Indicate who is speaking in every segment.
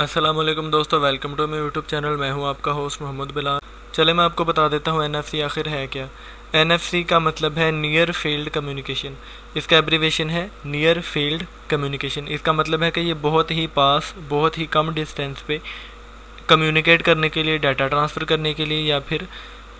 Speaker 1: अस्सलाम वालेकुम दोस्तों, वेलकम टू मेरे यूट्यूब चैनल। मैं हूं आपका होस्ट मोहम्मद बिलाल। चले मैं आपको बता देता हूं NFC आखिर है क्या। NFC का मतलब है नियर फील्ड कम्युनिकेशन। इसका एब्रीवेशन है नियर फील्ड कम्युनिकेशन। इसका मतलब है कि ये बहुत ही पास, बहुत ही कम डिस्टेंस पे कम्युनिकेट करने के लिए, डाटा ट्रांसफ़र करने के लिए या फिर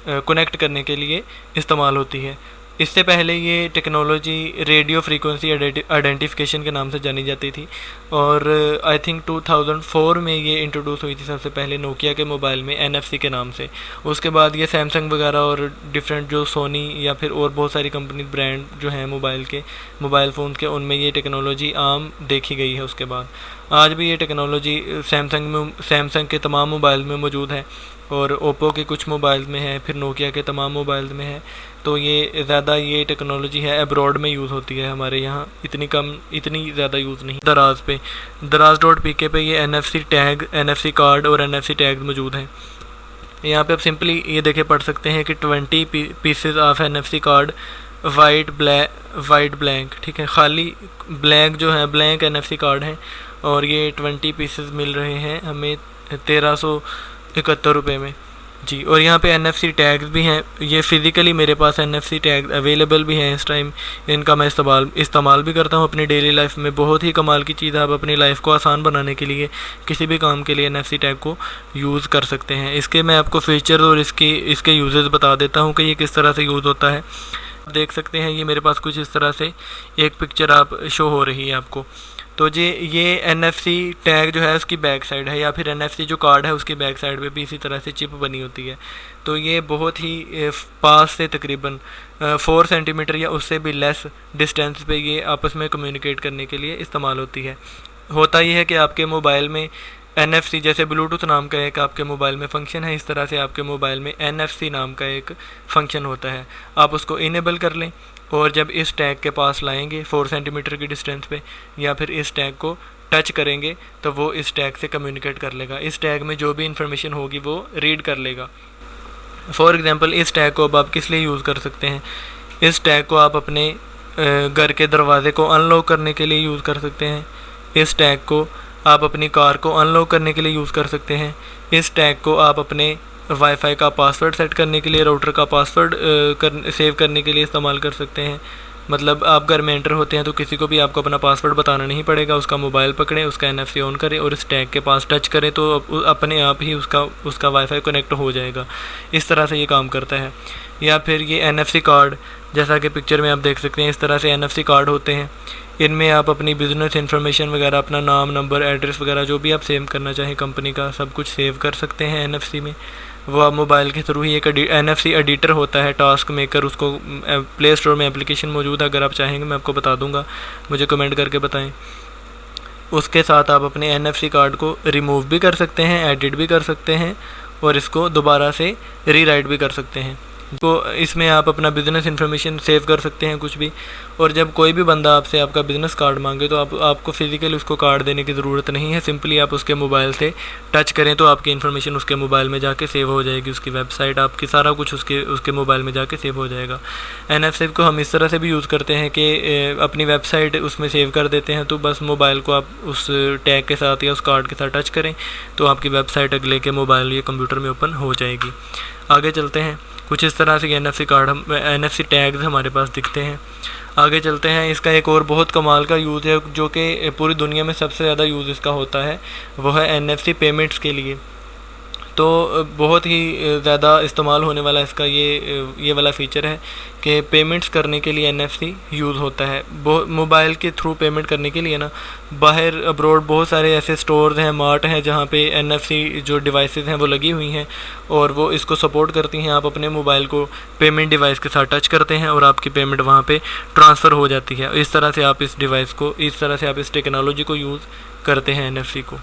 Speaker 1: कनेक्ट करने के लिए इस्तेमाल होती है। इससे पहले ये टेक्नोलॉजी रेडियो फ्रीक्वेंसी आइडेंटिफिकेशन के नाम से जानी जाती थी और आई थिंक 2004 में ये इंट्रोड्यूस हुई थी सबसे पहले नोकिया के मोबाइल में NFC के नाम से। उसके बाद ये सैमसंग वगैरह और डिफरेंट जो सोनी या फिर और बहुत सारी कंपनी ब्रांड जो हैं मोबाइल फ़ोन के, उनमें ये टेक्नोलॉजी आम देखी गई है। उसके बाद आज भी ये टेक्नोलॉजी सैमसंग के तमाम मोबाइल में मौजूद है और ओप्पो के कुछ मोबाइल में है, फिर नोकिया के तमाम मोबाइल में है। तो ये ज़्यादा ये टेक्नोलॉजी है अब्रॉड में यूज़ होती है, हमारे यहाँ इतनी ज़्यादा यूज़ नहीं। दराज.pk पे ये NFC टैग, NFC कार्ड और NFC टैग मौजूद हैं। यहाँ पे आप सिंपली ये देखे पढ़ सकते हैं कि 20 pieces of NFC card white blank, ठीक है, खाली ब्लैंक जो है ब्लैंक NFC कार्ड है और ये 20 पीसेज मिल रहे हैं हमें 1371 रुपये में जी। और यहाँ पे NFC टैग्स भी हैं। ये फ़िज़िकली मेरे पास NFC टैग अवेलेबल भी हैं इस टाइम। इनका मैं इस्तेमाल भी करता हूँ अपनी डेली लाइफ में। बहुत ही कमाल की चीज़ है। आप अपनी लाइफ को आसान बनाने के लिए किसी भी काम के लिए NFC टैग को यूज़ कर सकते हैं। इसके मैं आपको फीचर और इसके यूजेस बता देता हूँ कि ये किस तरह से यूज़ होता है। देख सकते हैं ये मेरे पास कुछ इस तरह से एक पिक्चर आप शो हो रही है आपको। तो ये NFC टैग जो है उसकी बैक साइड है, या फिर NFC जो कार्ड है उसकी बैक साइड पे भी इसी तरह से चिप बनी होती है। तो ये बहुत ही पास से तकरीबन 4 सेंटीमीटर या उससे भी लेस डिस्टेंस पे ये आपस में कम्युनिकेट करने के लिए इस्तेमाल होती है। होता ये है कि आपके मोबाइल में NFC जैसे ब्लूटूथ नाम का एक आपके मोबाइल में फ़ंक्शन है, इस तरह से आपके मोबाइल में NFC नाम का एक फ़ंक्शन होता है। आप उसको इनेबल कर लें और जब इस टैग के पास लाएंगे 4 सेंटीमीटर की डिस्टेंस पे या फिर इस टैग को टच करेंगे तो वो इस टैग से कम्युनिकेट कर लेगा। इस टैग में जो भी इंफॉर्मेशन होगी वो रीड कर लेगा। फॉर एग्ज़ाम्पल इस टैग को अब आप किस लिए यूज़ कर सकते हैं। इस टैग को आप अपने घर के दरवाज़े को अनलॉक करने के लिए यूज़ कर सकते हैं। इस टैग को आप अपनी कार को अनलॉक करने के लिए यूज़ कर सकते हैं। इस टैग को आप अपने वाईफाई का पासवर्ड सेट करने के लिए, राउटर का पासवर्ड सेव करने के लिए इस्तेमाल कर सकते हैं। मतलब आप घर में एंटर होते हैं तो किसी को भी आपको अपना पासवर्ड बताना नहीं पड़ेगा। उसका मोबाइल पकड़ें, उसका NFC ऑन करें और इस टैग के पास टच करें तो अपने आप ही उसका वाईफाई कनेक्ट हो जाएगा। इस तरह से ये काम करता है। या फिर ये NFC कार्ड, जैसा कि पिक्चर में आप देख सकते हैं, इस तरह से NFC कार्ड होते हैं। इनमें आप अपनी बिज़नेस इंफॉर्मेशन वगैरह, अपना नाम, नंबर, एड्रेस वगैरह जो भी आप सेव करना चाहें कंपनी का, सब कुछ सेव कर सकते हैं NFC में। वो आप मोबाइल के थ्रू ही एक NFC एडिटर होता है, टास्क मेकर, उसको प्ले स्टोर में एप्लीकेशन मौजूद है। अगर आप चाहेंगे मैं आपको बता दूंगा, मुझे कमेंट करके बताएं। उसके साथ आप अपने NFC कार्ड को रिमूव भी कर सकते हैं, एडिट भी कर सकते हैं और इसको दोबारा से रीराइट भी कर सकते हैं। तो इसमें आप अपना बिज़नेस इंफॉर्मेशन सेव कर सकते हैं कुछ भी। और जब कोई भी बंदा आपसे आपका बिज़नेस कार्ड मांगे तो आपको फ़िज़िकली उसको कार्ड देने की ज़रूरत नहीं है। सिंपली आप उसके मोबाइल से टच करें तो आपकी इन्फॉर्मेशन उसके मोबाइल में जाके सेव हो जाएगी। उसकी वेबसाइट, आपकी सारा कुछ उसके मोबाइल में जाके सेव हो जाएगा। NFC को हम इस तरह से भी यूज़ करते हैं कि अपनी वेबसाइट उसमें सेव कर देते हैं। तो बस मोबाइल को आप उस टैग के साथ या उस कार्ड के साथ टच करें तो आपकी वेबसाइट अगले के मोबाइल या कंप्यूटर में ओपन हो जाएगी। आगे चलते हैं। कुछ इस तरह से NFC टैग्स हमारे पास दिखते हैं। आगे चलते हैं। इसका एक और बहुत कमाल का यूज़ है जो कि पूरी दुनिया में सबसे ज़्यादा यूज़ इसका होता है, वो है NFC पेमेंट्स के लिए। तो बहुत ही ज़्यादा इस्तेमाल होने वाला इसका ये वाला फ़ीचर है कि पेमेंट्स करने के लिए NFC यूज़ होता है। मोबाइल के थ्रू पेमेंट करने के लिए ना, बाहर अब्रॉड बहुत सारे ऐसे स्टोर्स हैं, मार्ट हैं, जहाँ पे NFC जो डिवाइसेस हैं वो लगी हुई हैं और वो इसको सपोर्ट करती हैं। आप अपने मोबाइल को पेमेंट डिवाइस के साथ टच करते हैं और आपकी पेमेंट वहाँ पे ट्रांसफ़र हो जाती है। इस तरह से आप इस टेक्नोलॉजी को यूज़ करते हैं NFC को।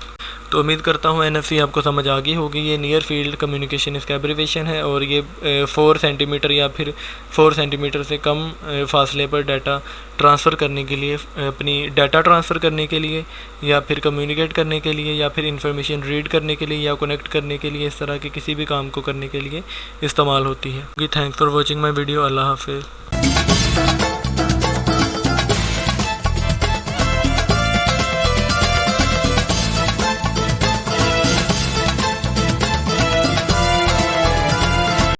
Speaker 1: तो उम्मीद करता हूँ NFC आपको समझ आ गई होगी। ये नियर फील्ड कम्युनिकेशन इसका एब्रीवेशन है और ये 4 सेंटीमीटर या फिर 4 सेंटीमीटर से कम फासले पर डाटा ट्रांसफ़र करने के लिए, अपनी डाटा ट्रांसफ़र करने के लिए या फिर कम्युनिकेट करने के लिए या फिर इंफॉर्मेशन रीड करने के लिए या कनेक्ट करने के लिए, इस तरह के किसी भी काम को करने के लिए इस्तेमाल होती है। Thanks for watching my video. अल्लाह हाफिज़।